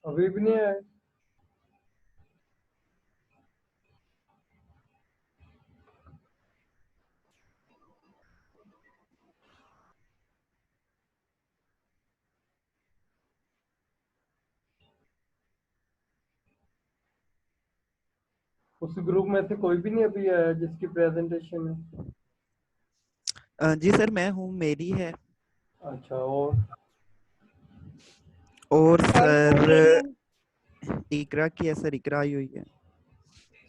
अभी भी नहीं आए। उस ग्रुप में से कोई भी नहीं अभी आया जिसकी प्रेजेंटेशन है। जी सर, मैं हूँ, मेरी है। अच्छा, और और कौन नहीं सर है? इकरा की है सर, इकरा आई हुई है।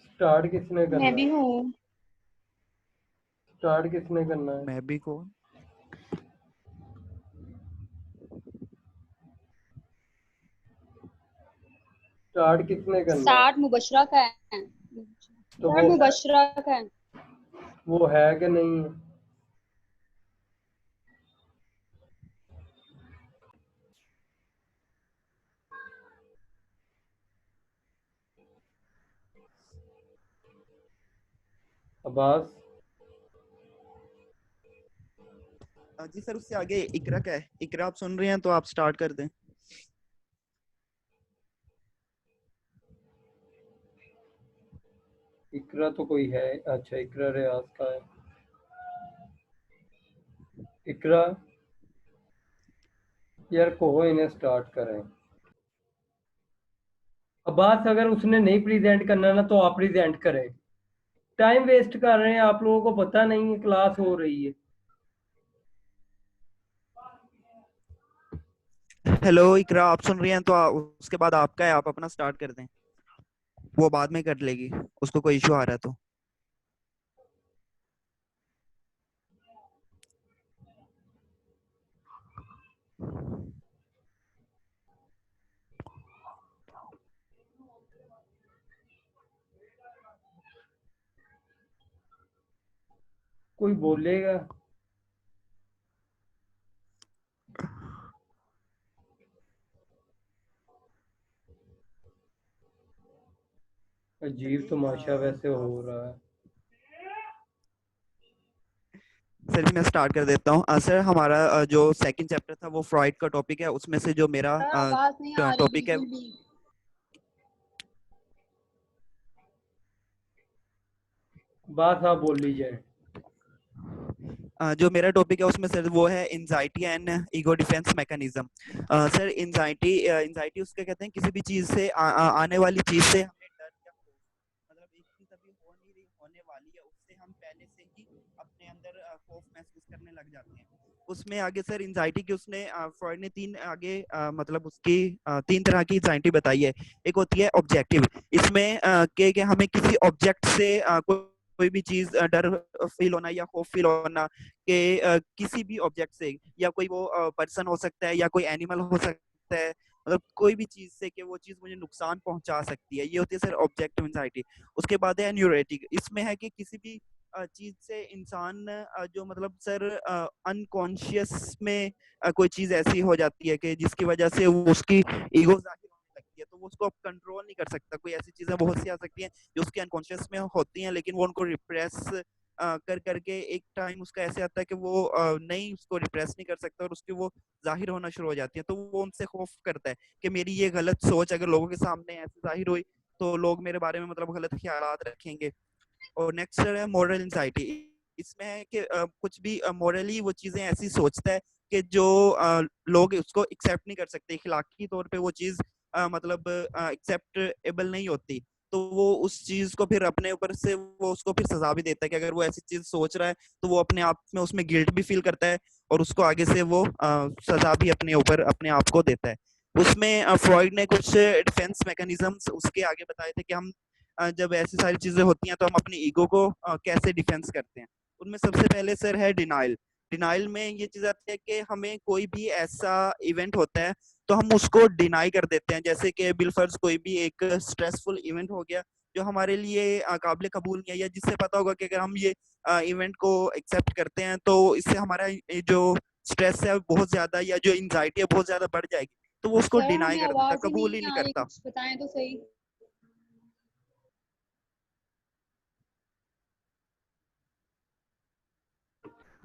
स्टार्ट किसने मैं करना भी है? हूँ। स्टार्ट किसने करना है? मैं भी कौन? स्टार्ट किसने करना है? स्टार्ट मुबशरा का है। तो स्टार्ट मुबशरा का है। वो है कि नहीं है? अब्बास। जी सर, उससे आगे इकरा का है। इकरा आप सुन रहे हैं तो आप स्टार्ट कर दें। इकरा तो कोई है। अच्छा, इकरा रियाज का है। इकरा, यार कहो इन्हें स्टार्ट करें। अब्बास, अगर उसने नहीं प्रेजेंट करना ना तो आप प्रेजेंट करें। टाइम वेस्ट कर रहे हैं, आप लोगों को पता नहीं है क्लास हो रही है। हेलो इकरा, आप सुन रही हैं तो उसके बाद आपका है, आप अपना स्टार्ट कर दें। वो बाद में कर लेगी, उसको कोई इशू आ रहा है तो। कोई बोलेगा? अजीब चलिए तमाशा वैसे हो रहा है। सर मैं स्टार्ट कर देता हूँ। सर हमारा जो सेकंड चैप्टर था वो फ्रॉइड का टॉपिक है, उसमें से जो मेरा सर आवाज नहीं आ रही टॉपिक है, बिल्कुल भी। बात आप बोल लीजिए। जो मेरा टॉपिक है उसमें सर वो है anxiety and ego defence mechanism. Sir anxiety उसके कहते हैं किसी भी चीज से आने वाली चीज से हमें डर या खौफ, मतलब एक चीज अभी हो नहीं रही, होने वाली है, उससे हम पहले से ही अपने अंदर खौफ महसूस करने लग जाते हैं। उसमें आगे सर एंजाइटी की उसने फ्रॉइड ने तीन आगे मतलब उसकी तीन तरह की एंजाइटी बताई है। एक होती है ऑब्जेक्टिव, इसमें कि हमें किसी ऑब्जेक्ट से कोई भी चीज डर फील होना या खौफ फील होना, कि किसी भी ऑब्जेक्ट से, या कोई वो पर्सन हो सकता है या कोई एनिमल हो सकता है, मतलब कोई भी चीज से कि वो चीज मुझे नुकसान पहुंचा सकती है, ये होती है सर ऑब्जेक्टिव एंजाइटी। उसके बाद है न्यूरेटिक, इसमें है कि किसी भी चीज से इंसान जो मतलब सर अनकॉन्शियस में कोई चीज ऐसी हो जाती है कि जिसकी वजह से वो उसकी ईगो जाहिर होने लगती है, तो वो उसको कंट्रोल नहीं कर सकता। कोई ऐसी चीजें बहुत सी आ सकती हैं जो उसके अनकॉन्शियस में होती हैं, लेकिन वो उनको रिप्रेस कर करके एक टाइम उसका ऐसे आता है कि वो नहीं उसको रिप्रेस नहीं कर सकता और उसकी वो जाहिर होना शुरू हो जाती है, तो वो उनसे खौफ करता है कि मेरी ये गलत सोच अगर लोगों के सामने ऐसे जाहिर हुई तो लोग मेरे बारे में मतलब गलत ख्यालात रखेंगे। और नेक्स्ट है मॉरल एंजाइटी, इसमें है कि कुछ भी मॉरली वो चीजें ऐसी सोचता है कि जो लोग उसको एक्सेप्ट नहीं कर सकते, इखलाकी तौर पे वो चीज मतलब एक्सेप्टेबल नहीं होती, तो वो उस चीज को फिर अपने ऊपर से वो उसको फिर सजा भी देता है कि अगर वो ऐसी चीज सोच रहा है तो वो अपने आप में उसमें गिल्ट भी फील करता है और उसको आगे से वो सजा भी अपने ऊपर अपने आप को देता है। उसमें फ्रॉइड ने कुछ डिफेंस मैकेनिज्म्स उसके आगे बताए थे कि हम जब ऐसी सारी चीजें होती हैं तो हम अपनी ईगो को कैसे डिफेंस करते हैं। उनमें सबसे पहले सर है डिनाइल। डिनाइल में ये चीज आती है कि हमें कोई भी ऐसा इवेंट होता है तो हम उसको डिनाई कर देते हैं, जैसे कि बिलफर्ज कोई भी एक स्ट्रेसफुल इवेंट हो गया जो हमारे लिए काबिल कबूल नहीं है, या जिससे पता होगा कि अगर हम ये इवेंट को एक्सेप्ट करते हैं तो इससे हमारा ये जो स्ट्रेस है बहुत ज्यादा, या जो एंजाइटी है बहुत ज्यादा बढ़ जाएगी, तो वो उसको सर डिनाई हमें कर देता, आवाज ही कबूल ही नहीं नहीं आ रही, करता। कुछ बताएं तो सही।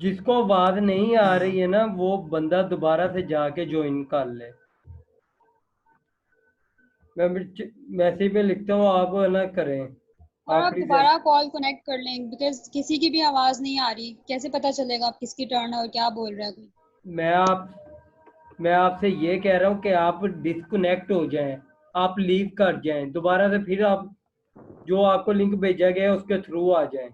जिसको आवाज नहीं आ हाँ रही है ना वो बंदा दोबारा से जाके ज्वाइन कर ले। मैं मैसेज में लिखता हूँ, आप ना करें, और आप आप प्लीज। दोबारा कॉल कनेक्ट कर लें, बिकॉज किसी की भी आवाज नहीं आ रही, कैसे पता चलेगा आप किसकी टर्न है और क्या बोल रहा है कोई। मैं आप मैं आपसे ये कह रहा हूँ कि आप डिस्कनेक्ट हो जाएं, आप लीव कर जाएं, दोबारा से फिर आप जो आपको लिंक भेजा गया है उसके थ्रू आ जाएं।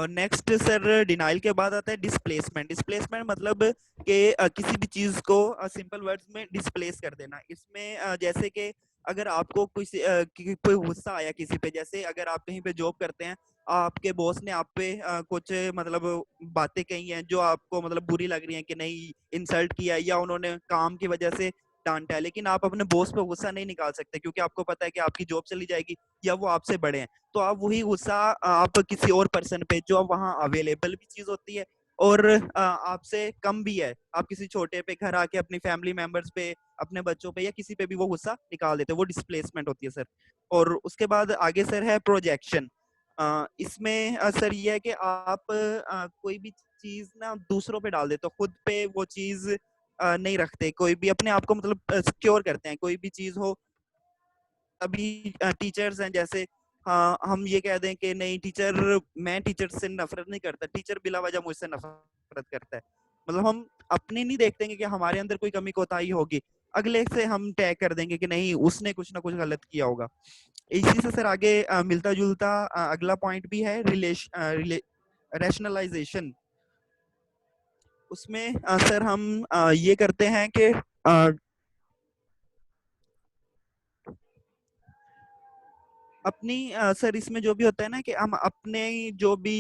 नेक्स्ट सर डिनाइल के बाद आता है डिस्प्लेसमेंट। डिस्प्लेसमेंट मतलब कि किसी भी चीज को सिंपल वर्ड्स में डिस्प्लेस कर देना। इसमें जैसे कि अगर आपको कोई गुस्सा आया किसी पे, जैसे अगर आप कहीं पे जॉब करते हैं, आपके बॉस ने आप पे कुछ मतलब बातें कही हैं जो आपको मतलब बुरी लग रही हैं कि नहीं, इंसल्ट किया या उन्होंने काम की वजह से डांटा है, लेकिन आप अपने बॉस पे गुस्सा नहीं निकाल सकते क्योंकि आपको पता है कि आपकी जॉब चली जाएगी या वो आपसे बड़े हैं। तो आप वही गुस्सा आप किसी और पर्सन पे जो वहाँ अवेलेबल भी चीज होती है और आपसे कम भी है, आप किसी छोटे पे घर आके अपनी फैमिली मेंबर्स पे, अपने बच्चों पे या किसी पे भी वो गुस्सा निकाल देते हैं, वो डिस्प्लेसमेंट होती है सर। और उसके बाद आगे सर है प्रोजेक्शन। इसमें सर ये है कि आप कोई भी चीज ना दूसरों पे डाल देते हो, खुद पे वो चीज नहीं रखते, कोई भी अपने आप को मतलब सिक्योर करते हैं। कोई भी चीज हो, अभी टीचर्स हैं जैसे, हाँ हम ये कह दें कि नहीं टीचर, मैं टीचर से नफरत नहीं करता, टीचर बिला वजह मुझसे नफरत करता है। मतलब हम अपने नहीं देखते कि हमारे अंदर कोई कमी कोताही होगी, अगले से हम तय कर देंगे कि नहीं उसने कुछ ना कुछ गलत किया होगा। इसी से सर आगे मिलता जुलता अगला पॉइंट भी है रैशनलाइजेशन। उसमें सर हम ये करते हैं कि अपनी सर इसमें जो भी होता है ना कि हम अपने जो भी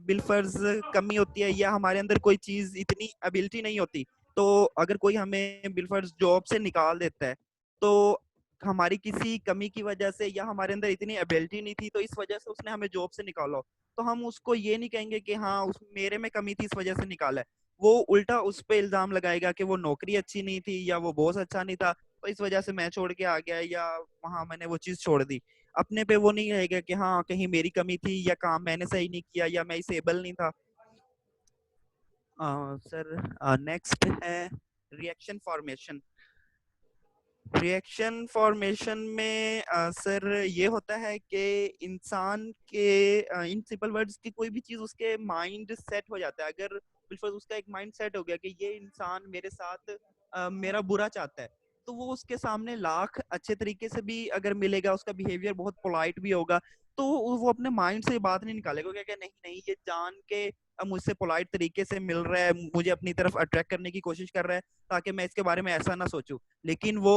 बिलफर्ज कमी होती है या हमारे अंदर कोई चीज इतनी एबिलिटी नहीं होती, तो अगर कोई हमें बिलफर्ज जॉब से निकाल देता है तो हमारी किसी कमी की वजह से या हमारे अंदर इतनी एबिलिटी नहीं थी तो इस वजह से उसने हमें जॉब से निकाला हो, तो हम उसको ये नहीं कहेंगे कि हाँ उस मेरे में कमी थी इस वजह से निकाला है। वो उल्टा उस पे इल्जाम लगाएगा कि वो नौकरी अच्छी नहीं थी या वो बॉस अच्छा नहीं था तो इस वजह से मैं छोड़ के आ गया या वहां मैंने वो चीज छोड़ दी। अपने पे वो नहीं रहेगा कि हाँ कहीं मेरी कमी थी या काम मैंने सही नहीं किया या मैं इस एबल नहीं था। सर नेक्स्ट है रिएक्शन फॉर्मेशन। रिएक्शन फॉर्मेशन में सर ये होता है कि इंसान के इन सिंपल वर्ड्स की कोई भी चीज उसके माइंड सेट हो जाता है। अगर बिल्कुल उसका एक माइंड सेट हो गया कि ये इंसान मेरे साथ मेरा बुरा चाहता है, तो वो उसके सामने लाख अच्छे तरीके से भी अगर मिलेगा, उसका बिहेवियर बहुत पोलाइट भी होगा, तो वो अपने माइंड से ये बात नहीं निकालेगा क्या क्या नहीं नहीं ये जान के मुझसे पोलाइट तरीके से मिल रहा है, मुझे अपनी तरफ अट्रैक्ट करने की कोशिश कर रहा है ताकि मैं इसके बारे में ऐसा ना सोचूं, लेकिन वो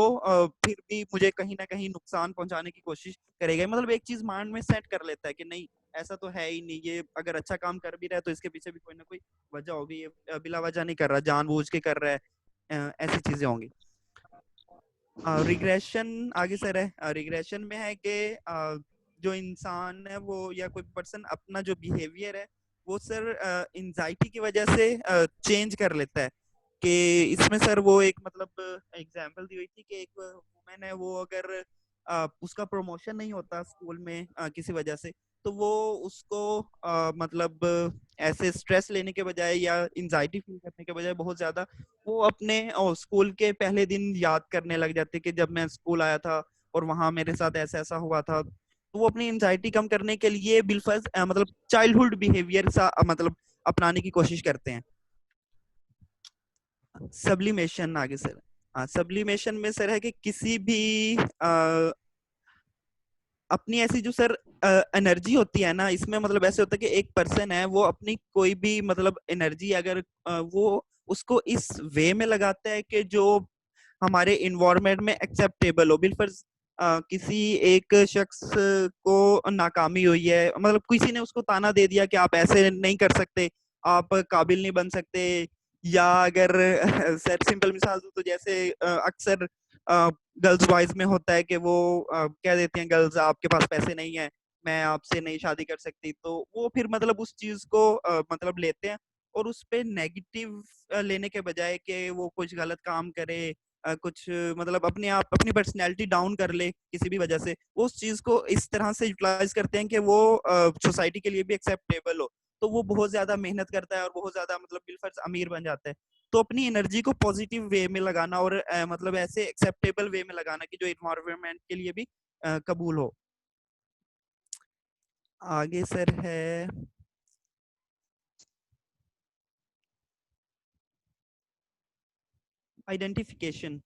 फिर भी मुझे कहीं ना कहीं नुकसान पहुंचाने की कोशिश करेगा। मतलब एक चीज माइंड में सेट कर लेता है कि नहीं ऐसा तो है ही नहीं, ये अगर अच्छा काम कर भी रहा है तो इसके पीछे भी कोई ना कोई वजह होगी, ये बिला वजह नहीं कर रहा, जानबूझ के कर रहा है, ऐसी चीजें होंगी। रिग्रेशन आगे सर है। रिग्रेशन में है कि जो इंसान है वो या कोई पर्सन अपना जो बिहेवियर है वो सर एंजाइटी की वजह से चेंज कर लेता है। कि इसमें सर वो एक मतलब एग्जांपल दी हुई थी कि एक वुमेन है, वो अगर उसका प्रमोशन नहीं होता स्कूल में किसी वजह से, तो वो उसको मतलब ऐसे स्ट्रेस लेने के बजाय या एंजाइटी फील करने के बजाय बहुत ज्यादा वो अपने स्कूल के पहले दिन याद करने लग जाते कि जब मैं स्कूल आया था और वहां मेरे साथ ऐसा ऐसा हुआ था। तो वो अपनी एंजाइटी कम करने के लिए बिलफर्ज मतलब चाइल्डहुड बिहेवियर सा मतलब अपनाने की कोशिश करते हैं। सब्लिमेशन आगे सर। सब्लिमेशन में सर है कि किसी भी अपनी ऐसी जो सर एनर्जी होती है ना, इसमें मतलब ऐसे होता है कि एक पर्सन है वो अपनी कोई भी मतलब एनर्जी अगर वो उसको इस वे में लगाता है कि जो हमारे इन्वायरमेंट में एक्सेप्टेबल हो। बिल्कुल किसी एक शख्स को नाकामी हुई है, मतलब किसी ने उसको ताना दे दिया कि आप ऐसे नहीं कर सकते, आप काबिल नहीं बन सकते, या अगर सर सिंपल मिसाल दूं तो जैसे अक्सर गर्ल्स बॉयज में होता है कि वो कह देती हैं गर्ल्स आपके पास पैसे नहीं है, मैं आपसे नहीं शादी कर सकती, तो वो फिर मतलब उस चीज को मतलब लेते हैं और उस पे नेगेटिव लेने के बजाय कि वो कुछ गलत काम करे, कुछ मतलब अपने आप अपनी पर्सनैलिटी डाउन कर ले किसी भी वजह से, वो उस चीज को इस तरह से यूटिलाइज करते हैं कि वो सोसाइटी के लिए भी एक्सेप्टेबल हो। तो वो बहुत ज्यादा मेहनत करता है और बहुत ज्यादा मतलब बिलफर्ज अमीर बन जाता है। तो अपनी एनर्जी को पॉजिटिव वे में लगाना और मतलब ऐसे एक्सेप्टेबल वे में लगाना कि जो इन्वायरमेंट के लिए भी कबूल हो। आगे सर है आइडेंटिफिकेशन।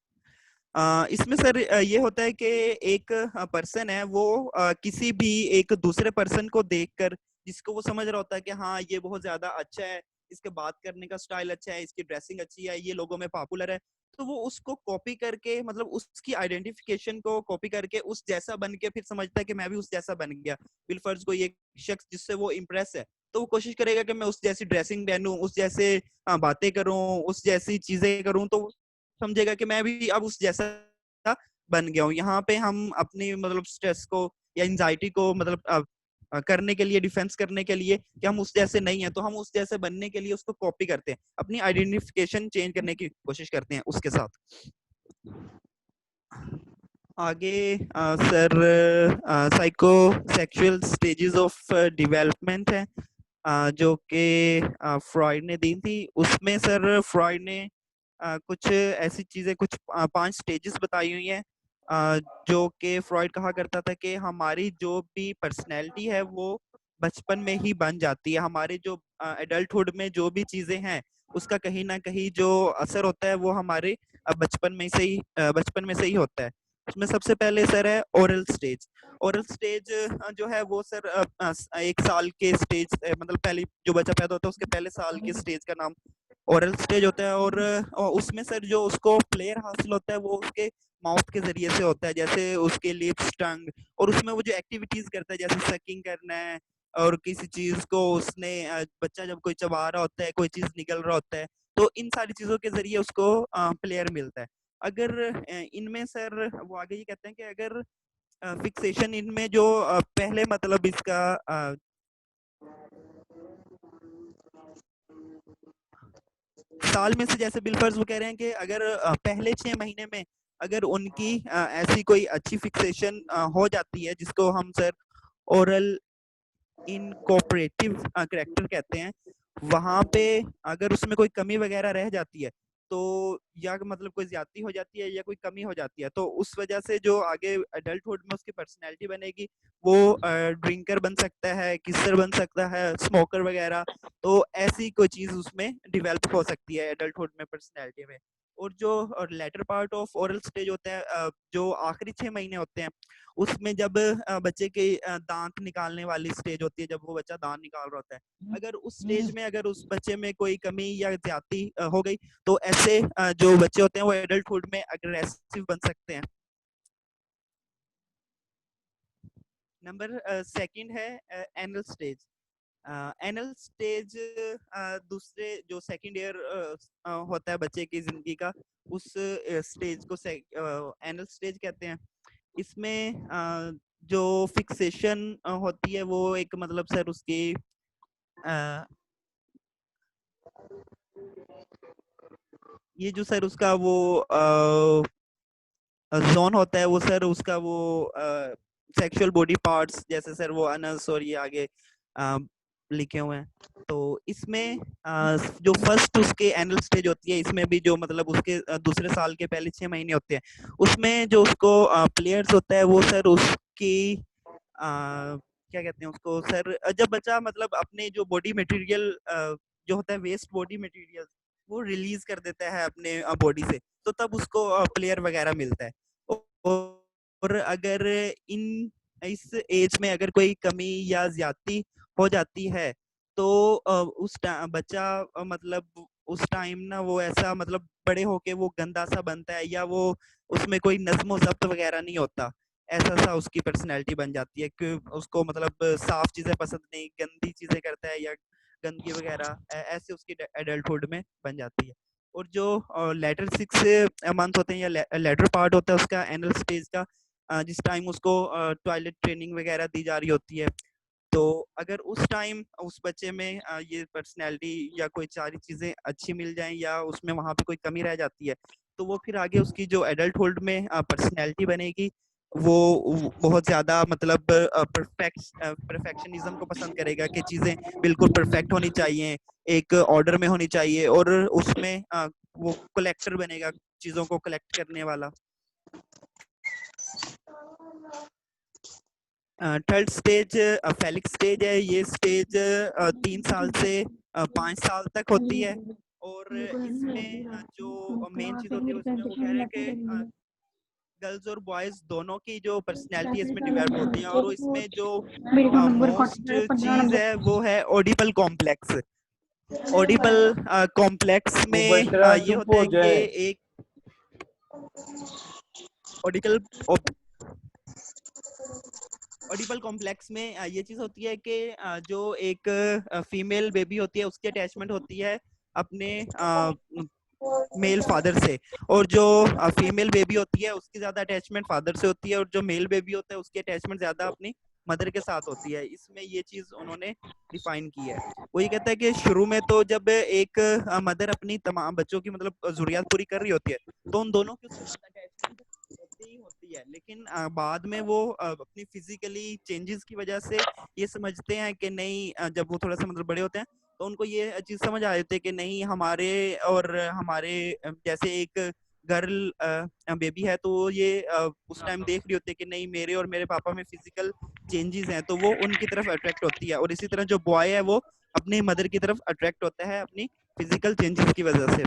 इसमें सर ये होता है कि एक पर्सन है वो किसी भी एक दूसरे पर्सन को देखकर जिसको वो समझ रहा होता है कि हाँ ये बहुत ज्यादा अच्छा है, इसके बात करने का स्टाइल अच्छा है, इसकी ड्रेसिंग अच्छी है, ये लोगों में पॉपुलर है, तो वो उसको कॉपी करके मतलब उसकी आइडेंटिफिकेशन को कॉपी करके उस जैसा बन के फिर समझता है कि मैं भी उस जैसा बन गया। बिलफर्ज को ये शख्स जिससे वो इम्प्रेस है तो वो कोशिश करेगा कि मैं उस जैसी ड्रेसिंग पहनूं, उस जैसे बातें करूं, उस जैसी चीजें करूं, तो समझेगा कि मैं भी अब उस जैसा बन गया हूँ। यहाँ पे हम अपनी मतलब स्ट्रेस को या एंजाइटी को मतलब करने के लिए, डिफेंस करने के लिए कि हम उस जैसे नहीं है तो हम उस जैसे बनने के लिए उसको कॉपी करते हैं, अपनी आइडेंटिफिकेशन चेंज करने की कोशिश करते हैं उसके साथ। आगे sir psycho sexual stages of development है जो कि फ्रॉइड ने दी थी। उसमें सर फ्रॉइड ने कुछ ऐसी चीजें, कुछ 5 स्टेजेस बताई हुई हैं जो कि फ्रॉइड कहा करता था कि हमारी जो भी पर्सनैलिटी है वो बचपन में ही बन जाती है। हमारे जो एडल्टहुड में जो भी चीजें हैं उसका कहीं ना कहीं जो असर होता है वो हमारे बचपन में से ही होता है। उसमें सबसे पहले सर है ओरल स्टेज। ओरल स्टेज जो है वो सर 1 साल के स्टेज मतलब पहले जो बच्चा पैदा होता है उसके पहले साल के स्टेज का नाम ओरल स्टेज होता है। और उसमें सर जो उसको प्लेयर हासिल होता है वो उसके माउथ के जरिए से होता है, जैसे उसके लिप्स, टंग, और उसमें वो जो एक्टिविटीज करता है जैसे सकिंग करना है और किसी चीज को उसने बच्चा जब कोई चबा रहा होता है, कोई चीज निकल रहा होता है, तो इन सारी चीजों के जरिए उसको प्लेयर मिलता है। अगर इनमें सर वो आगे ये कहते हैं कि अगर फिक्सेशन इनमें जो पहले मतलब इसका साल में से, जैसे बिलफर्स वो कह रहे हैं कि अगर पहले 6 महीने में अगर उनकी ऐसी कोई अच्छी फिक्सेशन हो जाती है जिसको हम सर ओरल इनकोऑपरेटिव करेक्टर कहते हैं, वहां पे अगर उसमें कोई कमी वगैरह रह जाती है तो या मतलब कोई ज्यादती हो जाती है या कोई कमी हो जाती है तो उस वजह से जो आगे एडल्टहुड में उसकी पर्सनैलिटी बनेगी वो ड्रिंकर बन सकता है, किसर बन सकता है, स्मोकर वगैरह। तो ऐसी कोई चीज उसमें डिवेल्प हो सकती है एडल्टहुड में पर्सनैलिटी में। और जो later part of oral stage होता है जो आखिरी 6 महीने होते हैं उसमें जब बच्चे के दांत निकालने वाली स्टेज होती है, जब वो बच्चा दांत निकाल रहा होता है, अगर उस स्टेज में अगर उस बच्चे में कोई कमी या ज्यादती हो गई तो ऐसे जो बच्चे होते हैं वो एडल्टहुड में अग्रेसिव बन सकते हैं। नंबर 2 है एनल स्टेज। एनल स्टेज दूसरे जो सेकंड ईयर होता है बच्चे की जिंदगी का, उस स्टेज को एनल स्टेज कहते हैं। इसमें जो फिक्सेशन होती है वो एक मतलब सर उसकी ये जो सर उसका वो जोन होता है वो सर उसका वो सेक्सुअल बॉडी पार्ट्स, जैसे सर वो अनस और ये आगे लिखे हुए हैं। तो इसमें जो फर्स्ट उसके एनल स्टेज होती है इसमें भी जो मतलब उसके दूसरे साल के पहले 6 महीने होते हैं उसमें जो उसको प्लेयर्स होता है वो सर उसकी क्या कहते हैं उसको सर, जब बच्चा मतलब अपने जो बॉडी मटेरियल जो होता है वेस्ट बॉडी मटेरियल वो रिलीज कर देता है अपने बॉडी से, तो तब उसको प्लेयर वगैरह मिलता है। और अगर इन इस एज में अगर कोई कमी या ज्यादती हो जाती है तो उस बच्चा मतलब उस टाइम ना वो ऐसा मतलब बड़े होके वो गंदा सा बनता है या वो उसमें कोई नज्म ज़ब्त वगैरह नहीं होता, ऐसा सा उसकी पर्सनैलिटी बन जाती है कि उसको मतलब साफ चीजें पसंद नहीं, गंदी चीजें करता है या गंदगी वगैरह ऐसे उसकी एडल्टहुड में बन जाती है। और जो लेटर 6 मंथ होते हैं या लेटर पार्ट होता है उसका एनल स्टेज का, जिस टाइम उसको टॉयलेट ट्रेनिंग वगैरह दी जा रही होती है, तो अगर उस टाइम उस बच्चे में ये पर्सनैलिटी या कोई सारी चीजें अच्छी मिल जाएं या उसमें वहां पे कोई कमी रह जाती है तो वो फिर आगे उसकी जो एडल्टहुड में पर्सनैलिटी बनेगी वो बहुत ज्यादा मतलब परफेक्शनिज्म को पसंद करेगा कि चीजें बिल्कुल परफेक्ट होनी चाहिए, एक ऑर्डर में होनी चाहिए, और उसमें वो कलेक्टर बनेगा, चीजों को कलेक्ट करने वाला। थर्ड स्टेज फेलिक स्टेज है। ये स्टेज 3 साल से 5 साल तक होती है, और इसमें जो मेन चीज होती है उसमें वो कह रहे हैं कि गर्ल्स और बॉयज दोनों की जो पर्सनैलिटी इसमें डेवलप होती है, और इसमें जो मोस्ट चीज है वो है ऑडिबल कॉम्प्लेक्स। ऑडिबल कॉम्प्लेक्स में मुबशरा ये चुप होता हो है कि जाए। एक ऑडिकल ऑडिबल कॉम्प्लेक्स में ये चीज होती है कि जो एक फीमेल बेबी होती है उसकी अटैचमेंट होती है अपने मेल फादर से, और जो फीमेल बेबी होती है उसकी ज्यादा अटैचमेंट फादर से होती है, और जो मेल बेबी होता है उसकी अटैचमेंट ज्यादा अपनी मदर के साथ होती है। इसमें ये चीज उन्होंने डिफाइन की है। वो ये कहता है कि शुरू में तो जब एक मदर अपनी तमाम बच्चों की मतलब जरूरियात पूरी कर रही होती है तो उन दोनों की उसके साथ अटैचमेंट होती ही होती है, लेकिन बाद में वो अपनी फिजिकली चेंजेस की वजह से ये समझते हैं कि नहीं, जब वो थोड़ा सा मतलब बड़े होते हैं तो उनको ये चीज समझ आ जाती है कि नहीं, हमारे और हमारे जैसे एक गर्ल बेबी है तो ये उस टाइम देख रही होती है कि नहीं, मेरे और मेरे पापा में फिजिकल चेंजेस हैं, तो वो उनकी तरफ अट्रैक्ट होती है। और इसी तरह जो बॉय है वो अपनी मदर की तरफ अट्रैक्ट होता है अपनी फिजिकल चेंजेस की वजह से।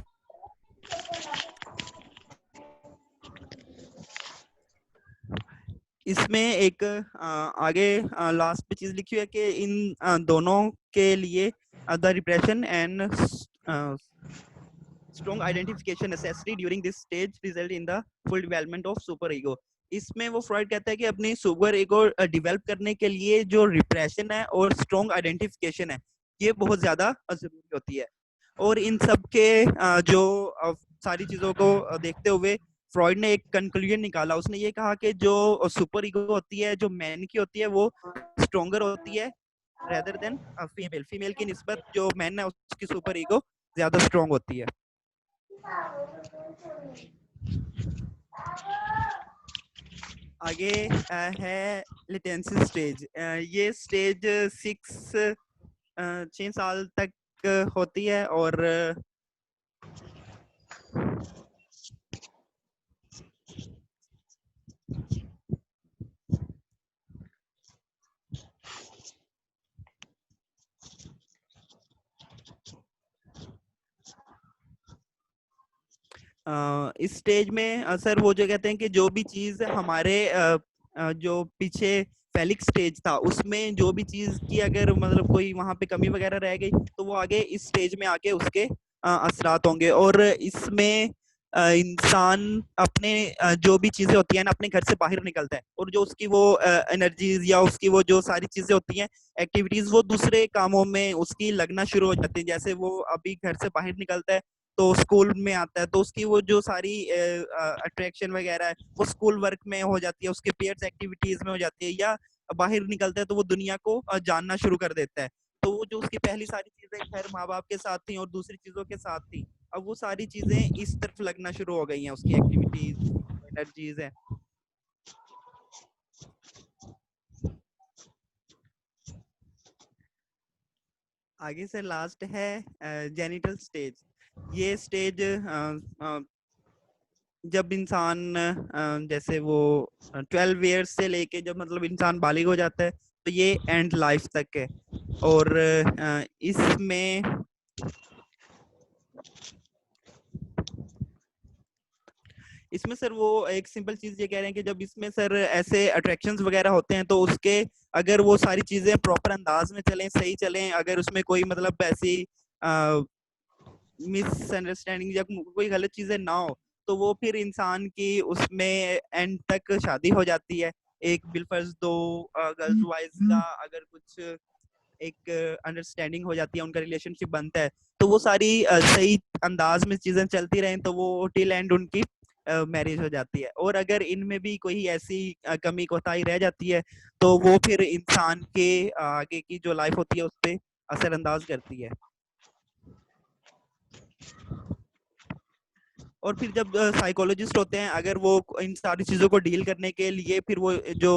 इसमें एक आगे लास्ट पे चीज लिखी है कि इन दोनों के लिए the repression and strong identification necessary during this stage result in the full development of super ego। इसमें वो फ्रॉइड कहता है कि अपनी सुपर ईगो डेवलप करने के लिए जो रिप्रेशन है और स्ट्रॉन्ग आइडेंटिफिकेशन है ये बहुत ज्यादा जरूरी होती है। और इन सब के जो सारी चीजों को देखते हुए फ्रॉइड ने एक कंक्लूजन निकाला। उसने ये कहा कि जो सुपर ईगो होती है, जो मैन की होती है, वो स्ट्रोंगर होती है रेदर देन फीमेल। फीमेल की निस्बत जो मैन है उसकी सुपर ईगो ज्यादा स्ट्रॉन्ग होती है। आगे है लेटेंसी स्टेज। ये स्टेज 6 साल तक होती है, और इस स्टेज में सर वो जो कहते हैं कि जो भी चीज हमारे जो पीछे फेलिक स्टेज था उसमें जो भी चीज की अगर मतलब कोई वहां पे कमी वगैरह रह गई तो वो आगे इस स्टेज में आके उसके असरात होंगे। और इसमें इंसान अपने जो भी चीजें होती है ना अपने घर से बाहर निकलता है, और जो उसकी वो एनर्जीज या उसकी वो जो सारी चीजें होती हैं एक्टिविटीज वो दूसरे कामों में उसकी लगना शुरू हो जाती है। जैसे वो अभी घर से बाहर निकलता है तो स्कूल में आता है तो उसकी वो जो सारी अट्रैक्शन वगैरह है वो स्कूल वर्क में हो जाती है, उसके पेयर्स एक्टिविटीज में हो जाती है, या बाहर निकलता है तो वो दुनिया को जानना शुरू कर देता है। तो वो जो उसकी पहली सारी चीजें घर माँ बाप के साथ थी और दूसरी चीजों के साथ थी, अब वो सारी चीजें इस तरफ लगना शुरू हो गई हैं, उसकी एक्टिविटीज एनर्जीज है। आगे से लास्ट है जेनिटल स्टेज। ये स्टेज जब इंसान जैसे वो 12 ईयर्स से लेके जब मतलब इंसान बालिग हो जाता है तो ये एंड लाइफ तक है। और इसमें सर वो एक सिंपल चीज ये कह रहे हैं कि जब इसमें सर ऐसे अट्रैक्शंस वगैरह होते हैं तो उसके अगर वो सारी चीजें प्रॉपर अंदाज में चलें, सही चलें, अगर उसमें कोई मतलब ऐसी मिसअंडरस्टैंडिंग या कोई गलत चीजें ना हो तो वो फिर इंसान की उसमें एंड तक शादी हो जाती है। एक बिलफर्ज दो गर्ल्स बॉयज का अगर कुछ एक अंडरस्टैंडिंग हो जाती है, उनका रिलेशनशिप बनता है, तो वो सारी सही अंदाज में चीजें चलती रहें तो वो टिल एंड उनकी मैरिज हो जाती है। और अगर इनमें भी कोई ऐसी कमी कोताही रह जाती है तो वो फिर इंसान के आगे की जो लाइफ होती है उस पर असरअंदाज करती है। और फिर जब साइकोलॉजिस्ट होते हैं, अगर वो इन सारी चीज़ों को डील करने के लिए फिर वो जो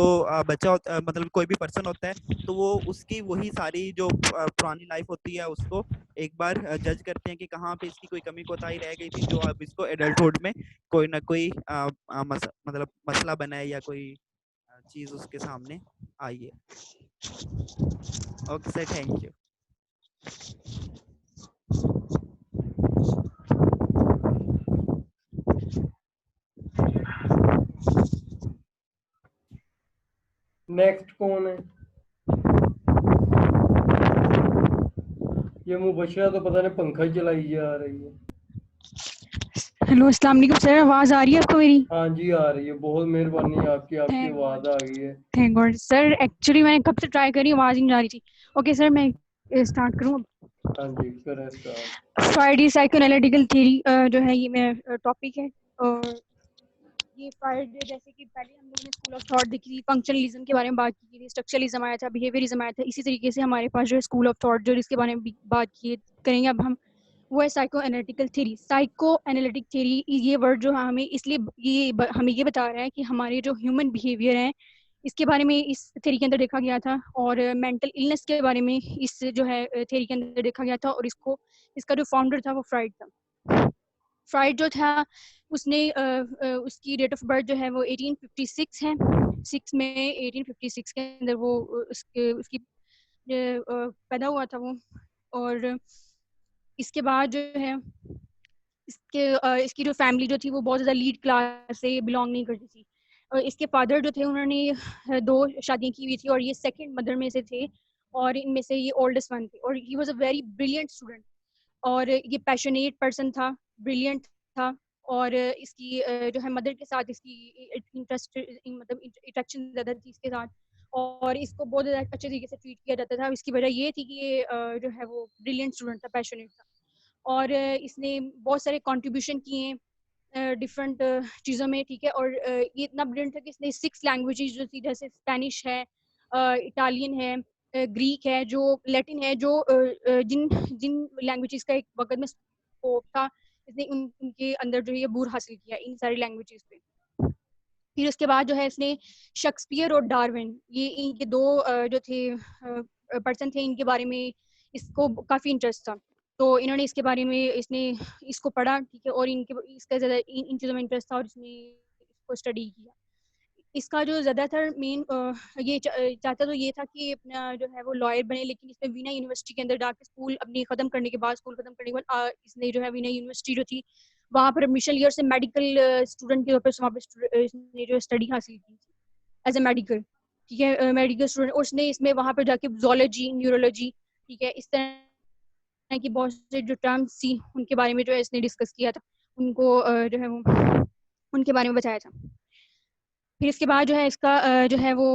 बच्चा होता मतलब कोई भी पर्सन होता है, तो वो उसकी वही सारी जो पुरानी लाइफ होती है उसको एक बार जज करते हैं कि कहाँ पे इसकी कोई कमी कोताही रह गई थी, जो अब इसको एडल्टहुड में कोई ना कोई मतलब मसला बना है या कोई चीज़ उसके सामने आई है। Okay sir, thank you. Next कौन है? ये मुबशरा तो पता नहीं पंखा ही चलाई जा रही है। हेलो, अस्सलाम वालेकुम सर, आवाज़ आ रही है आपको मेरी? हाँ जी आ रही है, बहुत मेहरबानी आपकी आवाज़ आ गई है। थैंक गॉड सर, एक्चुअली मैंने कब से ट्राई करी, आवाज़ ही नहीं आ रही थी। ओके सर, मैं स्टार्ट करूँ? हाँ जी करें स्टार्ट। फ्राइडे साइकोएनालिटिकल थ्योरी जो है ये मेरा टॉपिक है। और ये फ्राइडे जैसे कि पहले हम लोगों ने स्कूल ऑफ थॉट देखी थी, फंक्शनलिज्म के बारे में बात की थी, स्ट्रक्चरलिज्म आया था, बिहेवियरिज्म आया था। इसी तरीके से हमारे पास जो है स्कूल ऑफ थॉट जो इसके बारे में भी बात की करेंगे अब हम, वो है psycho analytical theory. Psycho analytic theory ये वर्ड जो है हमें इसलिए हमें ये बता रहा है कि हमारे जो ह्यूमन बिहेवियर हैं इसके बारे में इस थ्योरी के अंदर देखा गया था, और मेंटल इलनेस के बारे में इस जो है थ्योरी के अंदर देखा गया था। और इसका जो फाउंडर था वो फ्राइड था। फ्राइड जो था उसने उसकी डेट ऑफ बर्थ जो है वो 1856 है। 6 में 1856 के अंदर वो उसकी पैदा हुआ था वो। और इसके बाद जो है इसकी जो फैमिली जो थी वो बहुत ज़्यादा लीड क्लास से बिलोंग नहीं करती थी। इसके फादर जो थे उन्होंने 2 शादियाँ की हुई थी और ये सेकंड मदर में से थे, और इनमें से ये ओल्डेस्ट वन थे। और he was a very brilliant student, और ये पैशनेट पर्सन था, ब्रिलियंट था। और इसकी जो है मदर के साथ इसकी इंटरेस्ट मतलब अट्रैक्शन ज़्यादा थी इसके साथ, और इसको बहुत ज़्यादा अच्छे तरीके से ट्रीट किया जाता था। इसकी वजह ये थी कि ये जो है वो ब्रिलियंट स्टूडेंट था, पैशनेट था। और इसने बहुत सारे कंट्रीब्यूशन किए हैं डिफरेंट चीज़ों में, ठीक है। और ये इतना ब्रिलियंट था कि इसने 6 लैंग्वेजेस जो थी, जैसे स्पेनिश है, इटालियन है, ग्रीक है, जो लैटिन है, जो जिन जिन लैंग्वेजेस का एक वक्त में स्कोप था, इसने उनके अंदर जो है ये बूर हासिल किया इन सारी लैंग्वेजेस पे। फिर उसके बाद जो है इसने शेक्सपियर और डार्विन, ये इनके 2 जो थे पर्सन थे, इनके बारे में इसको काफ़ी इंटरेस्ट था। तो इन्होंने इसके बारे में इसको पढ़ा, ठीक है। और इसका ज़्यादा इन चीज़ों में इंटरेस्ट था और इसने इसको स्टडी किया। इसका जो ज़्यादातर मेन ये चाहता तो ये था कि अपना जो है वो लॉयर बने, लेकिन इसने वीना यूनिवर्सिटी के अंदर जाके स्कूल ख़त्म करने के बाद इसने जो है वीना यूनिवर्सिटी जो थी वहाँ पर एडमिशन लिया और से मेडिकल स्टूडेंट के तौर पर वहाँ पर इसने जो स्टडी हासिल की एज ए मेडिकल, ठीक है, मेडिकल स्टूडेंट। और उसने इसमें वहाँ पर जाके ज़ूलॉजी, न्यूरोलॉजी, ठीक है, इस तरह की बहुत से जो टर्म्स थी उनके बारे में जो है इसने डिस्कस किया था, उनको जो है वो उनके बारे में बताया था। फिर इसके बाद जो है इसका जो है वो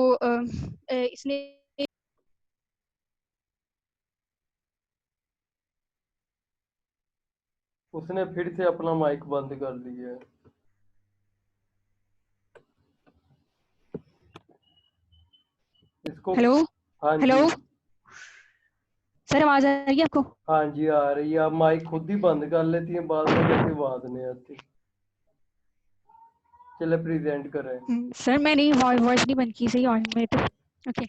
इसने उसने फिर से अपना माइक बंद कर लिया है। इसको हेलो हाँ हेलो जी सर, आवाज़ आ रही है आपको? हाँ जी आ रही है। आप माइक खुद ही बंद कर लेती हैं, बाद में कैसे आवाज नहीं आती। चले प्रेजेंट करें। सर मैंने वॉइस नहीं बंद की, सही और मेरे तो ओके।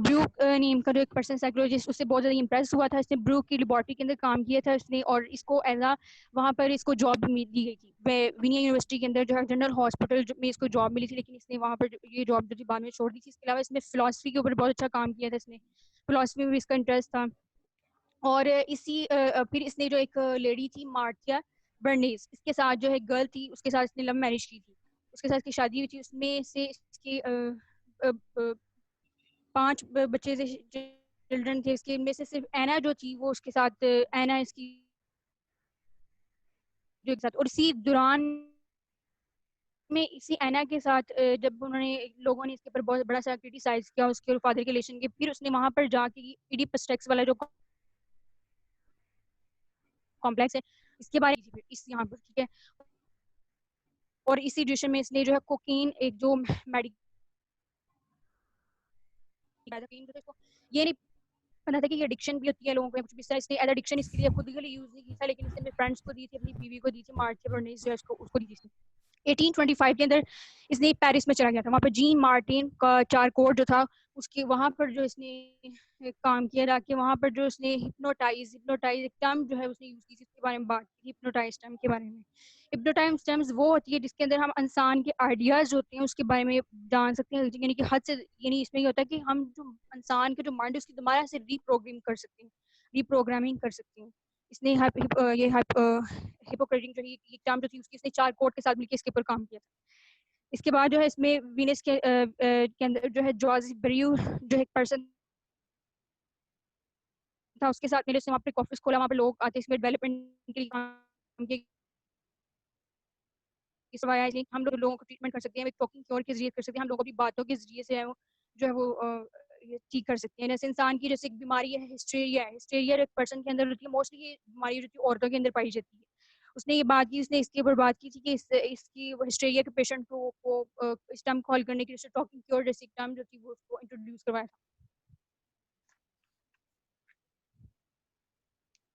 ब्रूक नेम का जो एक पर्सन साइकोलॉजिस्ट, उससे बहुत ज़्यादा इंप्रेस हुआ था। इसने ब्रूक की लेबॉर्ट्री के अंदर काम किया था इसने, और इसको एज आ वहाँ पर इसको जॉब दी गई थी विनिया यूनिवर्सिटी के अंदर, जो है जनरल हॉस्पिटल में इसको जॉब मिली थी, लेकिन इसने वहाँ पर ये जॉब जो थी बाद में छोड़ दी थी। इसके अलावा इसने फिलासफी के ऊपर बहुत अच्छा काम किया था, इसने फिलासफी में भी इसका इंटरेस्ट था। और फिर इसने जो एक लेडी थी मार्थिया बर्नेस, इसके साथ जो है गर्ल थी, उसके साथ इसने लव मैरिज की थी, उसके साथ इसकी शादी हुई थी। उसमें से इसके 5 बच्चे थे, चिल्ड्रन थे इसके। इनमें से सिर्फ एना जो थी वो उसके साथ एना इसकी जो एक साथ, और इसी दौरान में इसी एना के साथ जब लोगों ने इसके ऊपर बहुत बड़ा सा क्रिटिसाइज किया उसके फादर के रिलेशन के, फिर उसने वहां पर जाके इडिपस टेक्स वाला जो कॉम्प्लेक्स है इसके बारे में इस यहाँ पर, ठीक है। और इसी डिशन में इसने जो है कोकीन, एक जो मेडिकल ये नहीं बना था कि ये एडिक्शन भी होती है लोगों को या कुछ भी इस तरह। इसने एज एडिक्शन इसके लिए खुद के लिए यूज नहीं की था, लेकिन इसने अपने फ्रेंड्स को दी थी, अपनी बीवी को दी थी, मार्टिन वर्नेस जो है उसको दी थी। 1825 के अंदर इसने पेरिस में चला गया था। वहाँ पर जीन मार्टिन का चारकोर जो था उसके वहाँ पर जो इसने काम किया, जाके वहाँ पर जो उसने हिप्नोटाइज एक टर्म जो है उसने यूज की थी, उसके बारे में बात की, हिप्नोटाइज टर्म के बारे में। हिप्नोटाइज टर्म्स वो होती है जिसके अंदर हम इंसान के आइडियाज होते हैं उसके बारे में जान सकते हैं, यानी कि हद से, यानी इसमें ये होता है कि हम जो इंसान के जो माइंड है उसकी दोबारा से रीप्रोग्रामिंग कर सकते हैं, रीप्रोग्रामिंग कर सकते हैं। इसने हिपोक्रेटिक जो ये टर्म जो थी उसकी इसने चार कोड के साथ मिलकर इसके ऊपर काम किया था। इसके बाद जो है इसमें वीनस के अंदर जो है जॉर्ज ब्रियू जो एक पर्सन था, उसके साथ मेरे से वहाँ पे एक ऑफिस खोला, वहाँ पे लोग आते इसमें डेवलपमेंट के लिए काम किया। इस वाया हम लोगों को ट्रीटमेंट कर सकते हैं, टॉकिंग क्योर के जरिए कर सकते हैं, हम लोगों की बातों के जरिए से है वो जो है वो ये ठीक कर सकते हैं। जैसे इंसान की जैसे एक बीमारी है हिस्टेरिया है, हिस्टेरिया एक पर्सन के अंदर होती है, मोस्टली ये बीमारी जो थी औरतों के अंदर पाई जाती है। उसने ये बात की, उसने इसके ऊपर बात की थी कि इसकी हिस्टेरिया के पेशेंट को इस टर्म कॉल करने के लिए टॉकिंग क्योर जैसी टर्म जो थी वो उसको इंट्रोड्यूस करवाया था।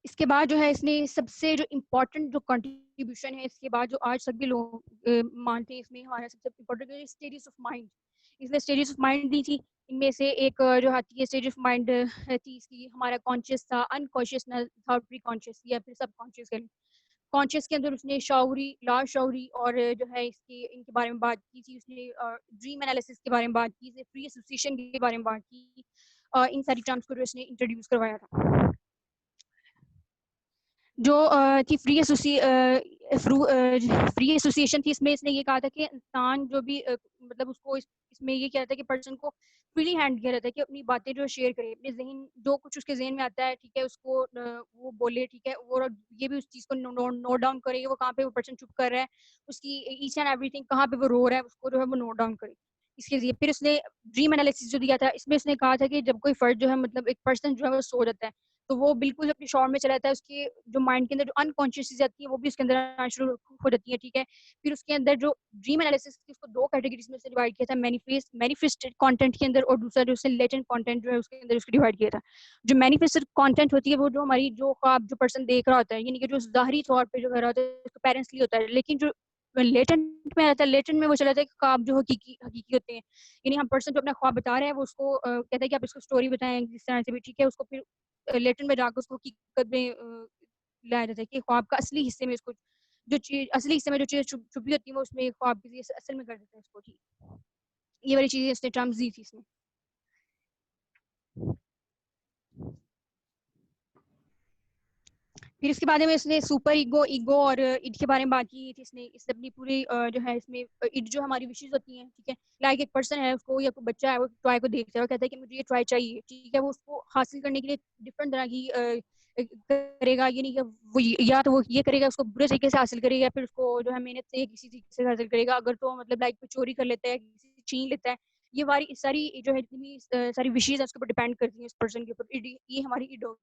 इसके बाद जो है इसने सबसे जो इम्पोर्टेंट जो कंट्रीब्यूशन है इसके बाद जो आज सभी लोग मानते हैं इसमें हमारा सबसे इम्पोर्टेंट स्टेजेस ऑफ माइंड, इसने स्टेजेस ऑफ माइंड दी थी। इनमें से एक जो आती है स्टेज ऑफ माइंड थी इसकी, हमारा कॉन्शियस था, अनकॉन्शियस था, प्री कॉन्शियस या फिर सब कॉन्शियस करें। कॉन्शियस के अंदर उसने शौरी, लार्ज शौरी और जो है इसकी इनके बारे में बात की थी। उसने ड्रीम एनालिसिस के बारे में बात की, फ्री एसोसिएशन के बारे में बात की, इन सारी टर्म्स को जो इसने इंट्रोड्यूस करवाया था। जो थी फ्री एसोसिएशन थी, इसमें इसने ये कहा था कि इंसान जो भी मतलब उसको इसमें ये कहता है कि पर्सन को फ्रीली हैंड किया रहता है कि अपनी बातें जो शेयर करे, अपने जहन जो कुछ उसके जहन में आता है, ठीक है, उसको वो बोले, ठीक है, और ये भी उस चीज़ को नोट डाउन करे, वो कहाँ पे वो पर्सन चुप कर रहा है, उसकी ईच एंड एवरीथिंग, कहाँ पे वो रो रहा है, उसको जो है वो नोट डाउन करे। इसके लिए फिर उसने ड्रीम एनालिसिस जो दिया था, इसमें उसने कहा था कि जब कोई फर्द जो है मतलब एक पर्सन जो है वो सो जाता है तो वो बिल्कुल अपने शौर में चला जाता है, उसके जो माइंड के अंदर जो अनकॉन्शियस चीजें आती है वो भी उसके अंदर आना शुरू हो जाती है, ठीक है। फिर उसके अंदर जो ड्रीम एनालिसिस थी उसको दो कैटेगरीज में से डिवाइड किया था, मैनिफेस्टेड कंटेंट के अंदर और दूसरा जो उसने लेटेंट कंटेंट जो है उसके अंदर उसको डिवाइड किया था। जो मैनिफेस्टेड कंटेंट होती है वो जो हमारी जो ख्वाब जो पर्सन देख रहा होता है, यानी कि जो ज़ाहिरी तौर पे जो कर रहा होता है उसको पेरेंट्स लिए होता है, लेकिन जो लेटेंट में आता है, लेटेंट में वो चला जाता है कि ख्वाब जो हकीकी हकीकी होते हैं, यानी हम पर्सन जो अपना ख्वाब बता रहे हैं वो उसको कहता है कि आप इसको स्टोरी बताएं जिस तरह से भी, ठीक है, उसको फिर लेटेंट में जाकर उसको हकीकत में लाया जाता है कि ख्वाब का असली हिस्से में इसको जो चीज असली हिस्से में जो चीज़ छुपी होती है वो उसमें ख्वाब की असल में कर देता है इसको, ठीक। ये वाली चीज़ें इसने टर्म्स दी थी इसमें। फिर इसके बारे में इसने सुपर ईगो, ईगो और इड के बारे में बात की थी इसने। इसने अपनी पूरी जो है इसमें इड जो हमारी विशेष होती हैं, ठीक है, लाइक एक पर्सन है उसको या कोई बच्चा है वो टॉय को देखता है और कहता है कि मुझे ये टॉय चाहिए, ठीक है, वो उसको हासिल करने के लिए डिफरेंट तरह की करेगा, ये नहीं कि वो या तो वो ये करेगा उसको बुरे तरीके से हासिल करेगा, फिर उसको जो है मेहनत से किसी तरीके से हासिल करेगा, अगर तो मतलब लाइक चोरी कर लेता है, किसी से छीन लेता है, ये सारी जो है इतनी सारी विशेष है उसके ऊपर डिपेंड करती है इस पर्सन के ऊपर। ये हमारी इड होगी।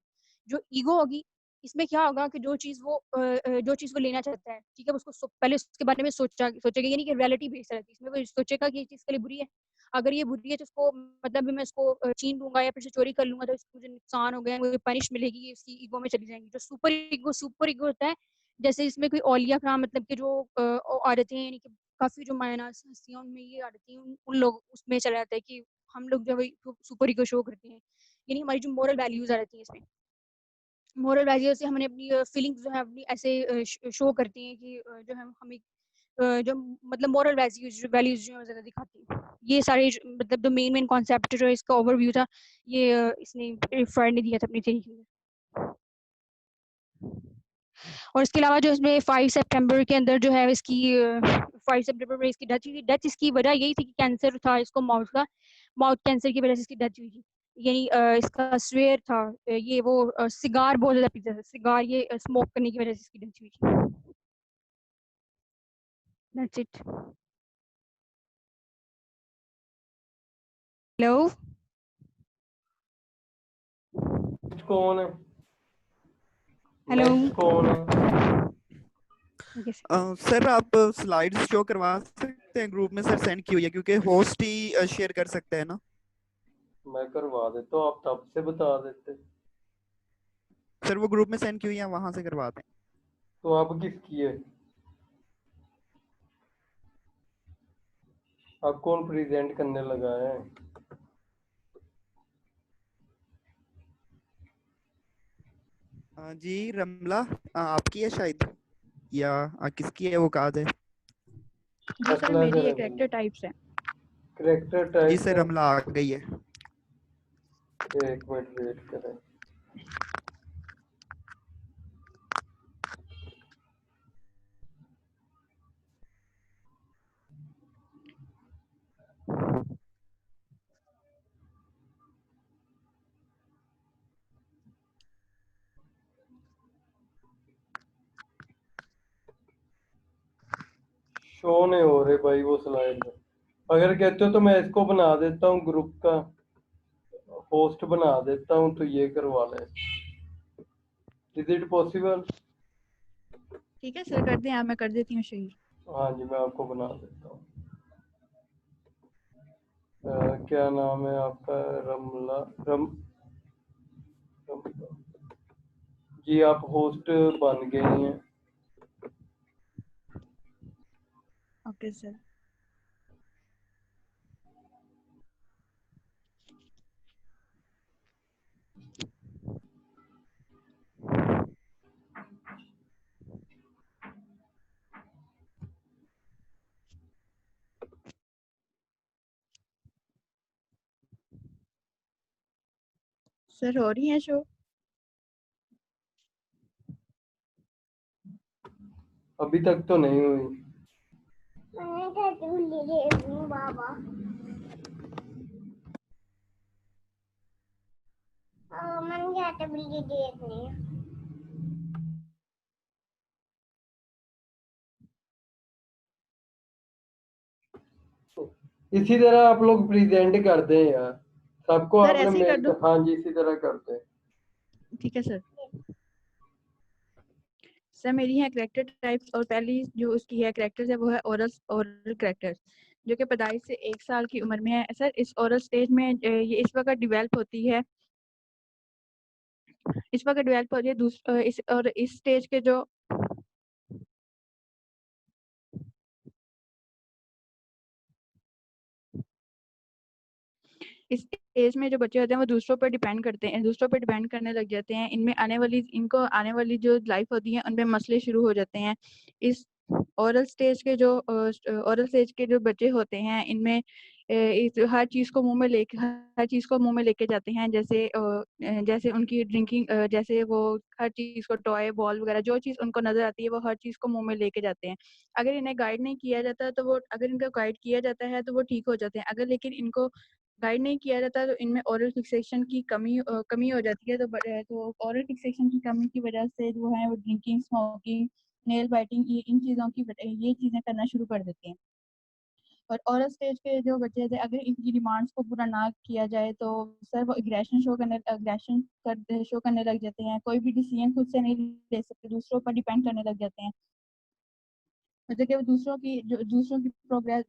जो ईगो होगी इसमें क्या होगा कि जो चीज़ वो लेना चाहता है, ठीक है, उसको पहले उसके बारे में सोचेगा, यानी कि रियलिटी बेस्ड रहती है, इसमें वो सोचेगा कि ये चीज़ के लिए बुरी है, अगर ये बुरी है तो उसको मतलब मैं इसको छीन लूंगा या फिर से चोरी कर लूंगा तो इसको मुझे नुकसान हो गया, मुझे पनिश मिलेगी, ये उसकी ईगो में चली जाएंगी। जो सुपर ईगो होता है, जैसे इसमें कोई औलिया कराम मतलब कि जो औरतें हैं, यानी कि काफ़ी जो मायनास हस्तियाँ उनमें ये आदतें हैं, उन लोग उसमें चला जाता है कि हम लोग जो है सुपर ईगो शो करते हैं, यानी हमारी जो मोरल वैल्यूज आ जाती हैं इसमें। मोरल वैल्यूज से हमने अपनी फीलिंग्स जो है अपनी ऐसे शो करती हैं कि जो है हमें जो मतलब मोरल वैल्यूज जो है ज़्यादा दिखाती हैं। ये सारे मतलब जो मेन कॉन्सेप्ट जो इसका ओवरव्यू था, ये इसने फ्रायड ने दिया था अपनी थ्योरी के अंदर। और इसके अलावा जो इसमें 5 सितंबर के अंदर जो है इसकी 5 सितंबर में इसकी डेथ हुई। डेथ इसकी वजह यही थी कि कैंसर था इसको, माउथ कैंसर की वजह से इसकी डेथ हुई थी। यानी इसका स्वेयर था, ये वो सिगार बहुत ज़्यादा पीता था, सिगार ये स्मोक करने की वजह से इसकी डेथ हुई थी। That's it. हेलो, कौन है? हेलो। नेक्स्ट कौन है? सर आप स्लाइड्स शो करवा सकते हैं, ग्रुप में सर सेंड की हुई है, क्योंकि होस्ट ही शेयर कर सकते हैं ना। मैं करवा देता हूँ, आप तब से बता देते। सर वो ग्रुप में सेंड की हुई है, वहां से करवाते हैं। तो आप किसकी है? आप कौन प्रेजेंट करने लगा है? जी रमला, आपकी है शायद, या किसकी है वो कार्ड है? जी सर, फैसला मेरी एक करेंगे। कैरेक्टर टाइप्स है। करेक्टर जी टाइप सर है। रमला आ गई है। 1 मिनट वेट करें। शो नहीं हो रहे भाई वो स्लाइड में। अगर कहते हो तो मैं इसको बना देता हूँ, ग्रुप का होस्ट बना देता हूँ, तो ये करवा लें। Is it possible? ठीक है सर, कर दें आप, मैं कर देती हूँ शेयर। हाँ जी, मैं आपको बना देता हूँ। क्या नाम है आपका? रमला, रमला जी, आप होस्ट बन गए हैं। Okay sir. सर हो रही है शो? अभी तक तो नहीं हुई। बाबा मैंने क्या बिल्ली देखनी है। इसी तरह आप लोग प्रेजेंट कर दें यार, सबको सर आपने ऐसे ही कर मेल। दूं? हाँ जी, इसी तरह करते हैं। ठीक है सर। सर मेरी है कैरेक्टर टाइप्स, और पहली जो उसकी है कैरेक्टर्स है वो है ओरल कैरेक्टर्स, जो कि पैदाइश से 1 साल की उम्र में है। सर इस ओरल स्टेज में ये इस वक्त डेवलप होती है, इस स्टेज के जो इस एज में जो बच्चे होते हैं वो दूसरों पर डिपेंड करते हैं, दूसरों पर डिपेंड करने लग जाते हैं। इनको आने वाली जो लाइफ होती है उनमें मसले शुरू हो जाते हैं। इस ओरल स्टेज के जो बच्चे होते हैं इनमें हर चीज़ को मुंह में लेके जाते हैं, जैसे उनकी ड्रिंकिंग, जैसे वो हर चीज़ को टॉय बॉल वगैरह जो चीज़ उनको नजर आती है वो हर चीज़ को मुंह में लेके जाते हैं। अगर इन्हें गाइड नहीं किया जाता तो वो अगर इनको गाइड किया जाता है तो वो ठीक हो जाते हैं, अगर लेकिन इनको गाइड नहीं किया जाता तो इनमें ओरल फिक्सेशन की कमी हो जाती है। तो ओरल फिक्सेशन की कमी की वजह से जो है वो ड्रिंकिंग, स्मोकिंग, नेल बाइटिंग, ये चीज़ें करना शुरू कर देते हैं। और ओरल स्टेज के जो बच्चे थे अगर इनकी डिमांड्स को पूरा ना किया जाए तो सर वो अग्रेशन शो करने लग जाते हैं, कोई भी डिसीजन खुद से नहीं ले सकते, दूसरों पर डिपेंड करने लग जाते हैं। मतलब कि वो दूसरों की प्रोग्रेस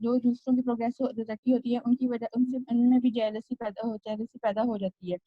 तरक्की होती है उनकी वजह उनसे उनमें भी जेलसी पैदा हो जाती है।